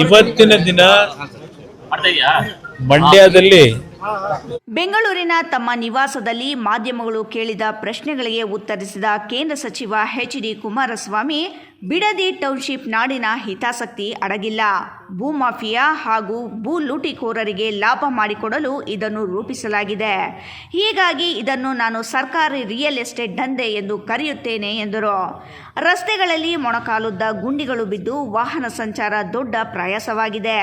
ಇವತ್ತಿನ ದಿನ ಮಂಡ್ಯದಲ್ಲಿ ಬೆಂಗಳೂರಿನ ತಮ್ಮ ನಿವಾಸದಲ್ಲಿ ಮಾಧ್ಯಮಗಳು ಕೇಳಿದ ಪ್ರಶ್ನೆಗಳಿಗೆ ಉತ್ತರಿಸಿದ ಕೇಂದ್ರ ಸಚಿವ ಎಚ್.ಡಿ. ಕುಮಾರಸ್ವಾಮಿ, ಬಿಡದಿ ಟೌನ್ಶಿಪ್ ನಾಡಿನ ಹಿತಾಸಕ್ತಿ ಅಡಗಿಲ್ಲ. ಭೂಮಾಫಿಯಾ ಹಾಗೂ ಭೂ ಲೂಟಿಕೋರರಿಗೆ ಲಾಭ ಮಾಡಿಕೊಡಲು ಇದನ್ನು ರೂಪಿಸಲಾಗಿದೆ. ಹೀಗಾಗಿ ಇದನ್ನು ನಾನು ಸರ್ಕಾರಿ ರಿಯಲ್ ಎಸ್ಟೇಟ್ ದಂಧೆ ಎಂದು ಕರೆಯುತ್ತೇನೆ ಎಂದರು. ರಸ್ತೆಗಳಲ್ಲಿ ಮೊಣಕಾಲುದ್ದ ಗುಂಡಿಗಳು ಬಿದ್ದು ವಾಹನ ಸಂಚಾರ ದೊಡ್ಡ ಪ್ರಯಾಸವಾಗಿದೆ.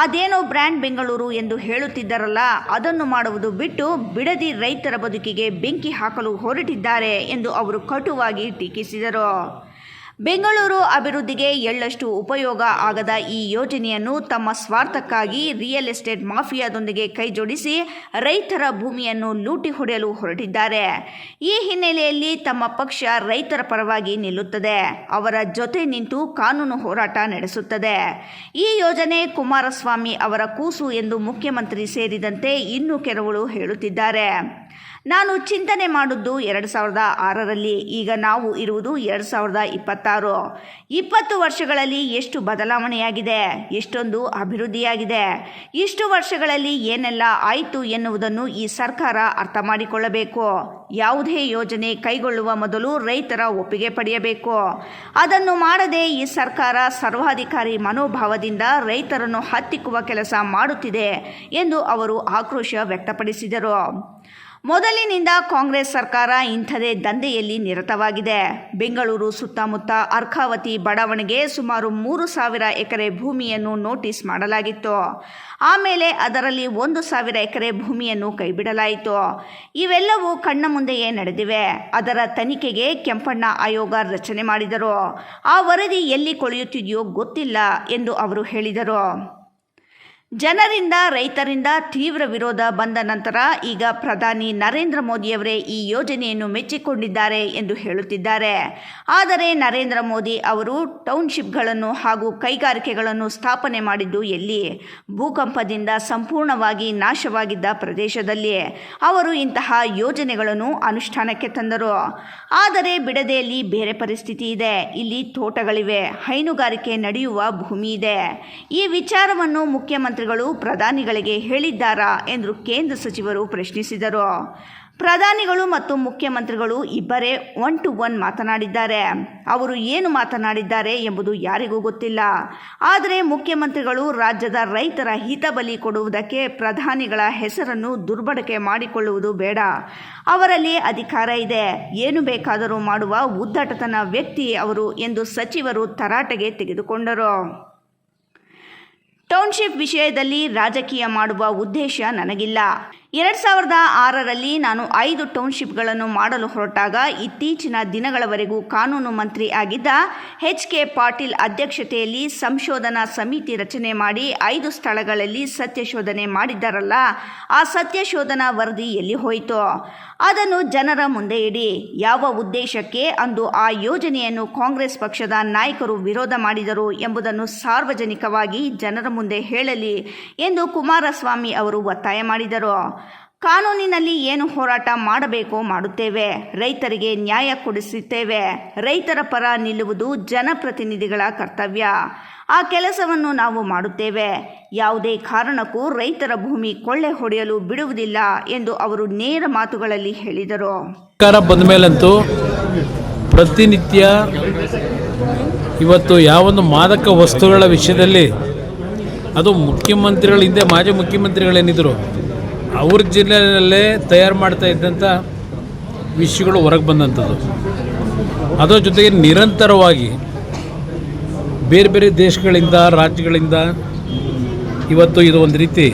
ಅದೇನೋ ಬ್ರ್ಯಾಂಡ್ ಬೆಂಗಳೂರು ಎಂದು ಹೇಳುತ್ತಿದ್ದರಲ್ಲ, ಅದನ್ನು ಮಾಡುವುದು ಬಿಟ್ಟು ಬಿಡದಿ ರೈತರ ಬದುಕಿಗೆ ಬೆಂಕಿ ಹಾಕಲು ಹೊರಟಿದ್ದಾರೆ ಎಂದು ಅವರು ಕಟುವಾಗಿ ಟೀಕಿಸಿದರು. ಬೆಂಗಳೂರು ಅಭಿವೃದ್ಧಿಗೆ ಎಳ್ಳಷ್ಟು ಉಪಯೋಗ ಆಗದ ಈ ಯೋಜನೆಯನ್ನು ತಮ್ಮ ಸ್ವಾರ್ಥಕ್ಕಾಗಿ ರಿಯಲ್ ಎಸ್ಟೇಟ್ ಮಾಫಿಯಾದೊಂದಿಗೆ ಕೈಜೋಡಿಸಿ ರೈತರ ಭೂಮಿಯನ್ನು ಲೂಟಿ ಹೊಡೆಯಲು ಹೊರಟಿದ್ದಾರೆ. ಈ ಹಿನ್ನೆಲೆಯಲ್ಲಿ ತಮ್ಮ ಪಕ್ಷ ರೈತರ ಪರವಾಗಿ ನಿಲ್ಲುತ್ತದೆ, ಅವರ ಜೊತೆ ನಿಂತು ಕಾನೂನು ಹೋರಾಟ ನಡೆಸುತ್ತದೆ. ಈ ಯೋಜನೆ ಕುಮಾರಸ್ವಾಮಿ ಅವರ ಕೂಸು ಎಂದು ಮುಖ್ಯಮಂತ್ರಿ ಸೇರಿದಂತೆ ಇನ್ನೂ ಕೆಲವರು ಹೇಳುತ್ತಿದ್ದಾರೆ. ನಾನು ಚಿಂತನೆ ಮಾಡಿದ್ದು 2006ರಲ್ಲಿ, ಈಗ ನಾವು ಇರುವುದು 2026. 20 ವರ್ಷಗಳಲ್ಲಿ ಎಷ್ಟು ಬದಲಾವಣೆಯಾಗಿದೆ, ಎಷ್ಟೊಂದು ಅಭಿವೃದ್ಧಿಯಾಗಿದೆ. ಇಷ್ಟು ವರ್ಷಗಳಲ್ಲಿ ಏನೆಲ್ಲ ಆಯಿತು ಎನ್ನುವುದನ್ನು ಈ ಸರ್ಕಾರ ಅರ್ಥ ಮಾಡಿಕೊಳ್ಳಬೇಕು. ಯಾವುದೇ ಯೋಜನೆ ಕೈಗೊಳ್ಳುವ ಮೊದಲು ರೈತರ ಒಪ್ಪಿಗೆ ಪಡೆಯಬೇಕು. ಅದನ್ನು ಮಾಡದೆ ಈ ಸರ್ಕಾರ ಸರ್ವಾಧಿಕಾರಿ ಮನೋಭಾವದಿಂದ ರೈತರನ್ನು ಹತ್ತಿಕ್ಕುವ ಕೆಲಸ ಮಾಡುತ್ತಿದೆ ಎಂದು ಅವರು ಆಕ್ರೋಶ ವ್ಯಕ್ತಪಡಿಸಿದರು. ಮೊದಲಿನಿಂದ ಕಾಂಗ್ರೆಸ್ ಸರ್ಕಾರ ಇಂಥದೇ ದಂಧೆಯಲ್ಲಿ ನಿರತವಾಗಿದೆ. ಬೆಂಗಳೂರು ಸುತ್ತಮುತ್ತ ಅರ್ಕಾವತಿ ಬಡಾವಣೆಗೆ ಸುಮಾರು 3,000 ಎಕರೆ ಭೂಮಿಯನ್ನು ನೋಟಿಸ್ ಮಾಡಲಾಗಿತ್ತು. ಆಮೇಲೆ ಅದರಲ್ಲಿ 1,000 ಎಕರೆ ಭೂಮಿಯನ್ನು ಕೈಬಿಡಲಾಯಿತು. ಇವೆಲ್ಲವೂ ಕಣ್ಣ ಮುಂದೆಯೇ ನಡೆದಿವೆ. ಅದರ ತನಿಖೆಗೆ ಕೆಂಪಣ್ಣ ಆಯೋಗ ರಚನೆ ಮಾಡಿದರು. ಆ ವರದಿ ಎಲ್ಲಿ ಕೊಳೆಯುತ್ತಿದೆಯೋ ಗೊತ್ತಿಲ್ಲ ಎಂದು ಅವರು ಹೇಳಿದರು. ಜನರಿಂದ ರೈತರಿಂದ ತೀವ್ರ ವಿರೋಧ ಬಂದ ನಂತರ ಈಗ ಪ್ರಧಾನಿ ನರೇಂದ್ರ ಮೋದಿಯವರೇ ಈ ಯೋಜನೆಯನ್ನು ಮೆಚ್ಚಿಕೊಂಡಿದ್ದಾರೆ ಎಂದು ಹೇಳುತ್ತಿದ್ದಾರೆ. ಆದರೆ ನರೇಂದ್ರ ಮೋದಿ ಅವರು ಟೌನ್ಶಿಪ್ಗಳನ್ನು ಹಾಗೂ ಕೈಗಾರಿಕೆಗಳನ್ನು ಸ್ಥಾಪನೆ ಮಾಡಿದ್ದು ಎಲ್ಲಿ? ಭೂಕಂಪದಿಂದ ಸಂಪೂರ್ಣವಾಗಿ ನಾಶವಾಗಿದ್ದ ಪ್ರದೇಶದಲ್ಲಿ ಅವರು ಇಂತಹ ಯೋಜನೆಗಳನ್ನು ಅನುಷ್ಠಾನಕ್ಕೆ ತಂದರು. ಆದರೆ ಬಿಡದೆಯಲ್ಲಿ ಬೇರೆ ಪರಿಸ್ಥಿತಿ ಇದೆ. ಇಲ್ಲಿ ತೋಟಗಳಿವೆ, ಹೈನುಗಾರಿಕೆ ನಡೆಯುವ ಭೂಮಿ ಇದೆ. ಈ ವಿಚಾರವನ್ನು ಮುಖ್ಯಮಂತ್ರಿಗಳು ಪ್ರಧಾನಿಗಳಿಗೆ ಹೇಳಿದ್ದಾರಾ ಎಂದು ಕೇಂದ್ರ ಸಚಿವರು ಪ್ರಶ್ನಿಸಿದರು. ಪ್ರಧಾನಿಗಳು ಮತ್ತು ಮುಖ್ಯಮಂತ್ರಿಗಳು ಇಬ್ಬರೇ 1-to-1 ಮಾತನಾಡಿದ್ದಾರೆ. ಅವರು ಏನು ಮಾತನಾಡಿದ್ದಾರೆ ಎಂಬುದು ಯಾರಿಗೂ ಗೊತ್ತಿಲ್ಲ. ಆದರೆ ಮುಖ್ಯಮಂತ್ರಿಗಳು ರಾಜ್ಯದ ರೈತರ ಹಿತಬಲಿ ಕೊಡುವುದಕ್ಕೆ ಪ್ರಧಾನಿಗಳ ಹೆಸರನ್ನು ದುರ್ಬಳಕೆ ಮಾಡಿಕೊಳ್ಳುವುದು ಬೇಡ. ಅವರಲ್ಲಿ ಅಧಿಕಾರ ಇದೆ, ಏನು ಬೇಕಾದರೂ ಮಾಡುವ ಉದ್ದಟತನ ವ್ಯಕ್ತಿ ಅವರು ಎಂದು ಸಚಿವರು ತರಾಟೆಗೆ ತೆಗೆದುಕೊಂಡರು. ಟೌನ್ಶಿಪ್ ವಿಷಯದಲ್ಲಿ ರಾಜಕೀಯ ಮಾಡುವ ಉದ್ದೇಶ ನನಗಿಲ್ಲ. 2006ರಲ್ಲಿ ನಾನು 5 ಟೌನ್ಶಿಪ್ಗಳನ್ನು ಮಾಡಲು ಹೊರಟಾಗ ಇತ್ತೀಚಿನ ದಿನಗಳವರೆಗೂ ಕಾನೂನು ಮಂತ್ರಿ ಆಗಿದ್ದ ಎಚ್.ಕೆ. ಪಾಟೀಲ್ ಅಧ್ಯಕ್ಷತೆಯಲ್ಲಿ ಸಂಶೋಧನಾ ಸಮಿತಿ ರಚನೆ ಮಾಡಿ 5 ಸ್ಥಳಗಳಲ್ಲಿ ಸತ್ಯಶೋಧನೆ ಮಾಡಿದ್ದಾರಲ್ಲ, ಆ ಸತ್ಯಶೋಧನಾ ವರದಿ ಎಲ್ಲಿ ಹೋಯಿತು? ಅದನ್ನು ಜನರ ಮುಂದೆ ಇಡಿ. ಯಾವ ಉದ್ದೇಶಕ್ಕೆ ಅಂದು ಆ ಯೋಜನೆಯನ್ನು ಕಾಂಗ್ರೆಸ್ ಪಕ್ಷದ ನಾಯಕರು ವಿರೋಧ ಮಾಡಿದರು ಎಂಬುದನ್ನು ಸಾರ್ವಜನಿಕವಾಗಿ ಜನರ ಮುಂದೆ ಹೇಳಲಿ ಎಂದು ಕುಮಾರಸ್ವಾಮಿ ಅವರು ಒತ್ತಾಯ ಮಾಡಿದರು. ಕಾನೂನಿನಲ್ಲಿ ಏನು ಹೋರಾಟ ಮಾಡಬೇಕೋ ಮಾಡುತ್ತೇವೆ, ರೈತರಿಗೆ ನ್ಯಾಯ ಕೊಡಿಸುತ್ತೇವೆ. ರೈತರ ಪರ ನಿಲ್ಲುವುದು ಜನಪ್ರತಿನಿಧಿಗಳ ಕರ್ತವ್ಯ. ಆ ಕೆಲಸವನ್ನು ನಾವು ಮಾಡುತ್ತೇವೆ. ಯಾವುದೇ ಕಾರಣಕ್ಕೂ ರೈತರ ಭೂಮಿ ಕೊಳ್ಳೆ ಹೊಡೆಯಲು ಬಿಡುವುದಿಲ್ಲ ಎಂದು ಅವರು ನೇರ ಮಾತುಗಳಲ್ಲಿ ಹೇಳಿದರು. ಸರ್ಕಾರ ಬಂದ ಮೇಲಂತೂ ಪ್ರತಿನಿತ್ಯ ಇವತ್ತು ಯಾವೊಂದು ಮಾದಕ ವಸ್ತುಗಳ ವಿಷಯದಲ್ಲಿ ಅದು ಮುಖ್ಯಮಂತ್ರಿಗಳ ಹಿಂದೆ ಮಾಜಿ ಮುಖ್ಯಮಂತ್ರಿಗಳೇನಿದ್ರು ಅವ್ರ ಜಿಲ್ಲೆಯಲ್ಲೇ ತಯಾರು ಮಾಡ್ತಾ ಇದ್ದಂಥ ವಿಷಯಗಳು ಹೊರಗೆ ಬಂದಂಥದ್ದು. ಅದರ ಜೊತೆಗೆ ನಿರಂತರವಾಗಿ ಬೇರೆ ಬೇರೆ ದೇಶಗಳಿಂದ ರಾಜ್ಯಗಳಿಂದ ಇವತ್ತು ಇದು ಒಂದು ರೀತಿ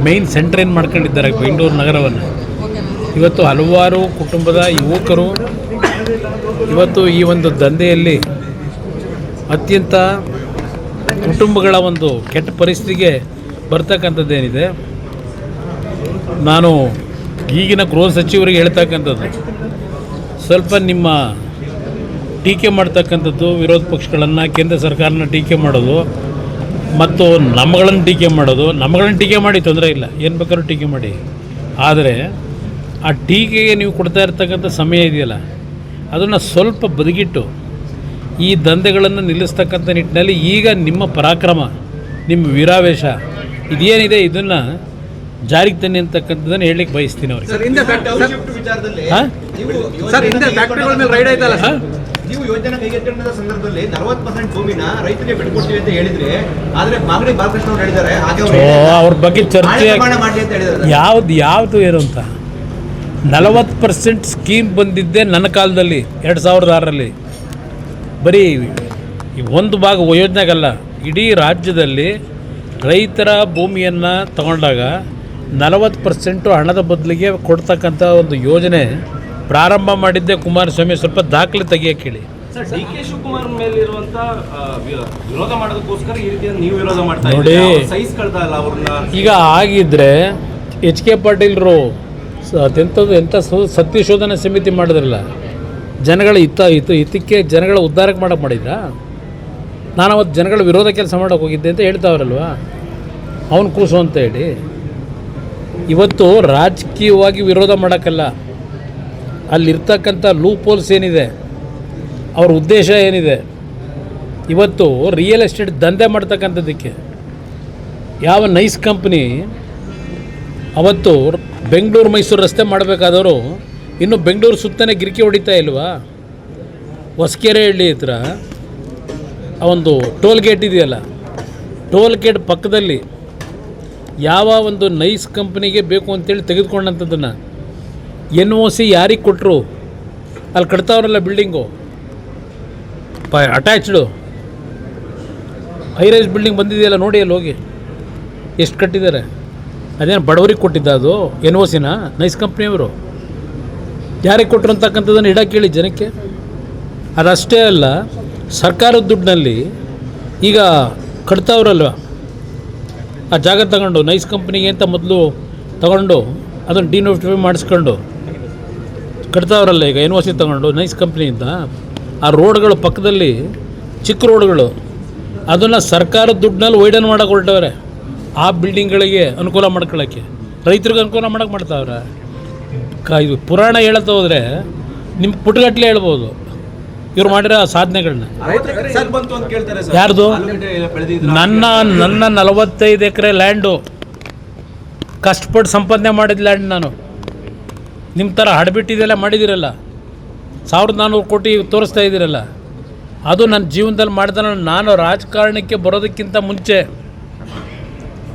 ಮೇನ್ ಸೆಂಟರ್ ಏನು ಮಾಡ್ಕೊಂಡಿದ್ದಾರೆ ಬೆಂಗಳೂರು ನಗರವನ್ನು. ಇವತ್ತು ಹಲವಾರು ಕುಟುಂಬದ ಯುವಕರು ಇವತ್ತು ಈ ಒಂದು ದಂಧೆಯಲ್ಲಿ ಅತ್ಯಂತ ಕುಟುಂಬಗಳ ಒಂದು ಕೆಟ್ಟ ಪರಿಸ್ಥಿತಿಗೆ ಬರ್ತಕ್ಕಂಥದ್ದೇನಿದೆ. ನಾನು ಈಗಿನ ಗೃಹ ಸಚಿವರಿಗೆ ಹೇಳ್ತಕ್ಕಂಥದ್ದು, ಸ್ವಲ್ಪ ನಿಮ್ಮ ಟೀಕೆ ಮಾಡ್ತಕ್ಕಂಥದ್ದು ವಿರೋಧ ಪಕ್ಷಗಳನ್ನು, ಕೇಂದ್ರ ಸರ್ಕಾರನ ಟೀಕೆ ಮಾಡೋದು ಮತ್ತು ನಮ್ಮಗಳನ್ನು ಟೀಕೆ ಮಾಡಿ ತೊಂದರೆ ಇಲ್ಲ, ಏನು ಬೇಕಾದ್ರೂ ಟೀಕೆ ಮಾಡಿ. ಆದರೆ ಆ ಟೀಕೆಗೆ ನೀವು ಕೊಡ್ತಾ ಇರ್ತಕ್ಕಂಥ ಸಮಯ ಇದೆಯಲ್ಲ, ಅದನ್ನು ಸ್ವಲ್ಪ ಬದಿಗಿಟ್ಟು ಈ ದಂಧೆಗಳನ್ನು ನಿಲ್ಲಿಸ್ತಕ್ಕಂಥ ನಿಟ್ಟಿನಲ್ಲಿ ಈಗ ನಿಮ್ಮ ಪರಾಕ್ರಮ, ನಿಮ್ಮ ವೀರಾವೇಶ ಇದೇನಿದೆ ಇದನ್ನು ಜಾರಿಗೆ ತನ್ನಿ ಅಂತಕ್ಕಂಥದ್ದನ್ನು ಹೇಳಲಿಕ್ಕೆ ಬಯಸ್ತೀನಿ ಅವ್ರಿಗೆ. ನೀವು ಯೋಜನೆ ಕೈಗೆತ್ತಿಕೊಂಡ ಸಂದರ್ಭದಲ್ಲಿ 40% ಭೂಮಿನ ರೈತರಿಗೆ ಬಿಟ್ಕೊಡ್ತೀವಿ ಅಂತ ಹೇಳಿದ್ರೆ, ಆದ್ರೆ ಮಾಗಡಿ ಬಾಲಕೃಷ್ಣ ಅವರು ಹೇಳಿದ್ದಾರೆ ಅವ್ರ ಬಗ್ಗೆ ಚರ್ಚೆ ಮಾಡಿ ಅಂತ ಹೇಳಿದ್ದಾರೆ. ಯಾವುದು ಏನು ಅಂತ 40% ಸ್ಕೀಮ್ ಬಂದಿದ್ದೆ ನನ್ನ ಕಾಲದಲ್ಲಿ 2006ರಲ್ಲಿ. ಬರೀ ಒಂದು ಭಾಗ ಯೋಜನೆಗಲ್ಲ, ಇಡೀ ರಾಜ್ಯದಲ್ಲಿ ರೈತರ ಭೂಮಿಯನ್ನು ತಗೊಂಡಾಗ 40% ಹಣದ ಬದಲಿಗೆ ಕೊಡ್ತಕ್ಕಂಥ ಒಂದು ಯೋಜನೆ ಪ್ರಾರಂಭ ಮಾಡಿದ್ದೆ ಕುಮಾರಸ್ವಾಮಿ. ಸ್ವಲ್ಪ ದಾಖಲೆ ತೆಗಿಯಕ್ಕೆ ಹೇಳಿ. ಸರ್, ಡಿ ಕೆ ಶಿವಕುಮಾರ್ ಮೇಲಿರುವಂತ ವಿರೋಧ ಮಾಡೋದಕ್ಕೋಸ್ಕರ ಈ ರೀತಿ ನೀವು ವಿರೋಧ ಮಾಡ್ತಾ ನೋಡಿ, ಸಹಿಸ್ಕೊಳ್ತಾ ಅವ್ರನ್ನ. ಈಗ ಆಗಿದ್ರೆ ಎಚ್ ಕೆ ಪಾಟೀಲ್ರು ಎಂಥ ಸತ್ಯಶೋಧನಾ ಸಮಿತಿ ಮಾಡಿದ್ರಲ್ಲ, ಜನಗಳ ಹಿತಕ್ಕೆ ಜನಗಳ ಉದ್ಧಾರಕ್ಕೆ ಮಾಡೋಕ್ಕೆ ಮಾಡಿದ್ರಾ? ನಾನು ಅವತ್ತು ಜನಗಳ ವಿರೋಧ ಕೆಲಸ ಮಾಡೋಕ್ಕೆ ಹೋಗಿದ್ದೆ ಅಂತ ಹೇಳ್ತಾವ್ರಲ್ವ, ಅವನು ಕೂಸು ಅಂತ ಹೇಳಿ. ಇವತ್ತು ರಾಜಕೀಯವಾಗಿ ವಿರೋಧ ಮಾಡೋಕ್ಕಲ್ಲ, ಅಲ್ಲಿರ್ತಕ್ಕಂಥ ಲೂಪ್ ಹೋಲ್ಸ್ ಏನಿದೆ, ಅವ್ರ ಉದ್ದೇಶ ಏನಿದೆ, ಇವತ್ತು ರಿಯಲ್ ಎಸ್ಟೇಟ್ ದಂಧೆ ಮಾಡ್ತಕ್ಕಂಥದ್ದಕ್ಕೆ ಯಾವ ನೈಸ್ ಕಂಪ್ನಿ ಅವತ್ತು ಬೆಂಗಳೂರು ಮೈಸೂರು ರಸ್ತೆ ಮಾಡಬೇಕಾದವರು ಇನ್ನು ಬೆಂಗಳೂರು ಸುತ್ತನೇ ಗಿರಿಕಿ ಹೊಡಿತಾ ಇಲ್ವಾ? ಹೊಸಕೆರೆ ಹಳ್ಳಿ ಹತ್ರ ಆ ಒಂದು ಟೋಲ್ ಗೇಟ್ ಇದೆಯಲ್ಲ, ಟೋಲ್ ಗೇಟ್ ಪಕ್ಕದಲ್ಲಿ ಯಾವ ಒಂದು ನೈಸ್ ಕಂಪ್ನಿಗೆ ಬೇಕು ಅಂತೇಳಿ ತೆಗೆದುಕೊಂಡಂಥದ್ದನ್ನು NOC ಯಾರಿಗೆ ಕೊಟ್ಟರು? ಅಲ್ಲಿ ಕಟ್ತಾವ್ರಲ್ಲ ಬಿಲ್ಡಿಂಗು, ಅಟ್ಯಾಚ್ಡು ಹೈರೈಸ್ ಬಿಲ್ಡಿಂಗ್ ಬಂದಿದೆಯಲ್ಲ, ನೋಡಿ ಅಲ್ಲಿ ಹೋಗಿ ಎಷ್ಟು ಕಟ್ಟಿದ್ದಾರೆ. ಅದೇನು ಬಡವರಿಗೆ ಕೊಟ್ಟಿದ್ದ ಅದು NOCನ? ನೈಸ್ ಕಂಪ್ನಿಯವರು ಯಾರಿಗೆ ಕೊಟ್ಟರು ಅಂತಕ್ಕಂಥದ್ದನ್ನು ಇಡಕ್ಕೆ ಹೇಳಿ ಜನಕ್ಕೆ. ಅದಷ್ಟೇ ಅಲ್ಲ, ಸರ್ಕಾರದ ದುಡ್ಡಿನಲ್ಲಿ ಈಗ ಕಟ್ತಾವ್ರಲ್ವ, ಆ ಜಾಗ ತಗೊಂಡು ನೈಸ್ ಕಂಪ್ನಿಗೆ ಅಂತ ಮೊದಲು ತಗೊಂಡು ಅದನ್ನು ಡಿನೋಟಿಫೈ ಮಾಡಿಸ್ಕೊಂಡು ಕಟ್ತಾವ್ರಲ್ಲ ಈಗ NOC ತಗೊಂಡು ನೈಸ್ ಕಂಪ್ನಿಯಿಂದ. ಆ ರೋಡ್ಗಳು ಪಕ್ಕದಲ್ಲಿ ಚಿಕ್ಕ ರೋಡ್ಗಳು, ಅದನ್ನು ಸರ್ಕಾರದ ದುಡ್ಡಿನಲ್ಲಿ ವೈಡನ್ ಮಾಡೋಕೆ ಹೊರಟವ್ರೆ. ಆ ಬಿಲ್ಡಿಂಗ್ಗಳಿಗೆ ಅನುಕೂಲ ಮಾಡ್ಕೊಳ್ಳೋಕ್ಕೆ, ರೈತರಿಗೆ ಅನುಕೂಲ ಮಾಡೋಕೆ ಮಾಡ್ತಾವ್ರೆ. ಇದು ಪುರಾಣ ಹೇಳತ್ತ ಹೋದರೆ ನಿಮ್ಮ ಪುಟ್ಟಗಟ್ಟಲೆ ಹೇಳ್ಬೋದು ಇವ್ರು ಮಾಡಿರೋ ಸಾಧನೆಗಳನ್ನ. ಯಾರ್ದು? ನನ್ನ 45 ಎಕರೆ ಲ್ಯಾಂಡು, ಕಷ್ಟಪಟ್ಟು ಸಂಪಾದನೆ ಮಾಡಿದ ಲ್ಯಾಂಡ್ ನಾನು. ನಿಮ್ಮ ಥರ ಹಡಬಿಟ್ಟಿದೆಲ್ಲ ಮಾಡಿದಿರಲ್ಲ, 1400 ಕೋಟಿ ತೋರಿಸ್ತಾ ಇದ್ದೀರಲ್ಲ, ಅದು ನನ್ನ ಜೀವನದಲ್ಲಿ ಮಾಡಿದ. ನಾನು ರಾಜಕಾರಣಕ್ಕೆ ಬರೋದಕ್ಕಿಂತ ಮುಂಚೆ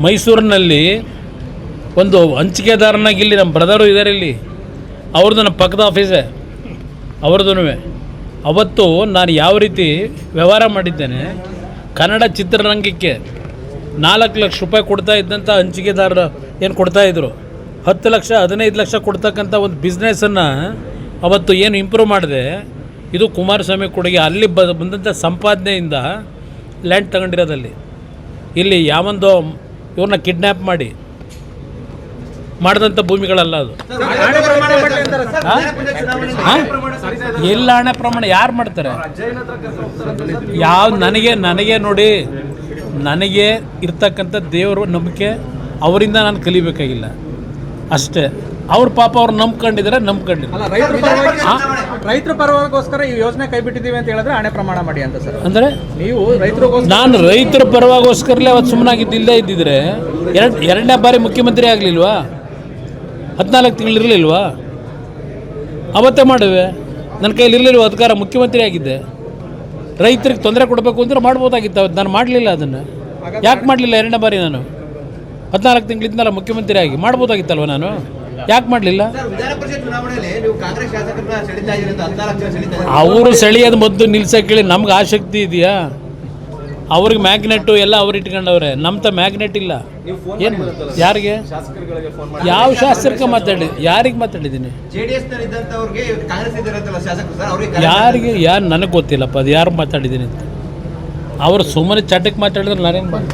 ಮೈಸೂರಿನಲ್ಲಿ ಒಂದು ಹಂಚಿಕೆದಾರನಾಗಿ, ಇಲ್ಲಿ ನಮ್ಮ ಬ್ರದರು ಇದ್ದಾರೆ ಇಲ್ಲಿ, ಅವ್ರದ್ದು ನಮ್ಮ ಪಕ್ಕದ ಆಫೀಸೇ ಅವ್ರದ್ದು. ಅವತ್ತು ನಾನು ಯಾವ ರೀತಿ ವ್ಯವಹಾರ ಮಾಡಿದ್ದೇನೆ, ಕನ್ನಡ ಚಿತ್ರರಂಗಕ್ಕೆ 4 ಲಕ್ಷ ರೂಪಾಯಿ ಕೊಡ್ತಾ ಇದ್ದಂಥ ಹಂಚಿಕೆದಾರರು ಏನು ಕೊಡ್ತಾಯಿದ್ರು, 10 ಲಕ್ಷ 15 ಲಕ್ಷ ಕೊಡ್ತಕ್ಕಂಥ ಒಂದು ಬಿಸ್ನೆಸ್ಸನ್ನು ಅವತ್ತು ಏನು ಇಂಪ್ರೂವ್ ಮಾಡಿದೆ, ಇದು ಕುಮಾರಸ್ವಾಮಿ ಕೊಡುಗೆ. ಅಲ್ಲಿ ಬಂದಂಥ ಸಂಪಾದನೆಯಿಂದ ಲ್ಯಾಂಡ್ ತಗೊಂಡಿರೋದಲ್ಲಿ. ಇಲ್ಲಿ ಯಾವೊಂದು ಇವ್ರನ್ನ ಕಿಡ್ನ್ಯಾಪ್ ಮಾಡಿ ಮಾಡಿದಂಥ ಭೂಮಿಗಳಲ್ಲ ಅದು. ಎಲ್ಲ ಹಣೆ ಪ್ರಮಾಣ ಯಾರು ಮಾಡ್ತಾರೆ? ನನಗೆ ನೋಡಿ, ನನಗೆ ಇರ್ತಕ್ಕಂಥ ದೇವರು ನಂಬಿಕೆ, ಅವರಿಂದ ನಾನು ಕಲಿಬೇಕಾಗಿಲ್ಲ ಅಷ್ಟೇ. ಅವ್ರ ಪಾಪ ಅವ್ರು ನಂಬ್ಕೊಂಡಿದ್ದಾರೆ. ರೈತರ ಪರವಾಗೋಸ್ಕರ ಈ ಯೋಜನೆ ಕೈ ಬಿಟ್ಟಿದ್ದೀವಿ ಅಂತ ಹೇಳಿದ್ರೆ ಹಣೆ ಪ್ರಮಾಣ ಮಾಡಿ ಅಂತ ಸರ್. ಅಂದರೆ ನೀವು ರೈತರಿಗೋಸ್ಕರ, ನಾನು ರೈತರ ಪರವಾಗೋಸ್ಕರಲೇ ಅವತ್ತು ಸುಮ್ಮನಾಗಿದ್ದಿಲ್ಲೇ ಇದ್ದಿದ್ರೆ ಎರಡನೇ ಬಾರಿ ಮುಖ್ಯಮಂತ್ರಿ ಆಗಲಿಲ್ವಾ? 14 ತಿಂಗಳು ಇರಲಿಲ್ವಾ? ಅವತ್ತೇ ಮಾಡುವೆ. ನನ್ನ ಕೈಯಲ್ಲಿ ಇರಲಿಲ್ವ ಅಧಿಕಾರ? ಮುಖ್ಯಮಂತ್ರಿ ಆಗಿದ್ದೆ. ರೈತರಿಗೆ ತೊಂದರೆ ಕೊಡಬೇಕು ಅಂದರೆ ಮಾಡ್ಬೋದಾಗಿತ್ತು. ಅವತ್ತು ನಾನು ಮಾಡಲಿಲ್ಲ. ಅದನ್ನು ಯಾಕೆ ಮಾಡಲಿಲ್ಲ? ಎರಡನೇ ಬಾರಿ ನಾನು 14 ತಿಂಗಳಿಂದಲ್ಲ ಮುಖ್ಯಮಂತ್ರಿ ಆಗಿ ಮಾಡ್ಬೋದಾಗಿತ್ತಲ್ವ ನಾನು? ಯಾಕೆ ಮಾಡಲಿಲ್ಲ? ಅವರು ಸೆಳೆಯೋದು ಮೊದಲು ನಿಲ್ಸಕ್ಕೆ ಹೇಳಿ. ನಮ್ಗೆ ಆಸಕ್ತಿ ಇದೆಯಾ? ಅವ್ರಿಗೆ ಮ್ಯಾಗ್ನೆಟ್ಟು ಎಲ್ಲ ಅವ್ರು ಇಟ್ಕೊಂಡವ್ರೆ. ನಮ್ಮ ಮ್ಯಾಗ್ನೆಟ್ ಇಲ್ಲ. ಏನು? ಯಾರಿಗೆ? ಯಾವ ಶಾಸಕರಿಗೆ ಮಾತಾಡಿ? ಯಾರಿಗೆ ಮಾತಾಡಿದ್ದೀನಿ? ಯಾರಿಗೆ? ಯಾರು ನನಗೆ ಗೊತ್ತಿಲ್ಲಪ್ಪ ಅದು ಯಾರು ಮಾತಾಡಿದ್ದೀನಿ ಅಂತ. ಅವರು ಸುಮ್ಮನೆ ಚಟಕ್ಕೆ ಮಾತಾಡಿದ್ರೆ ನಾನೇನು ಮಾಡಿ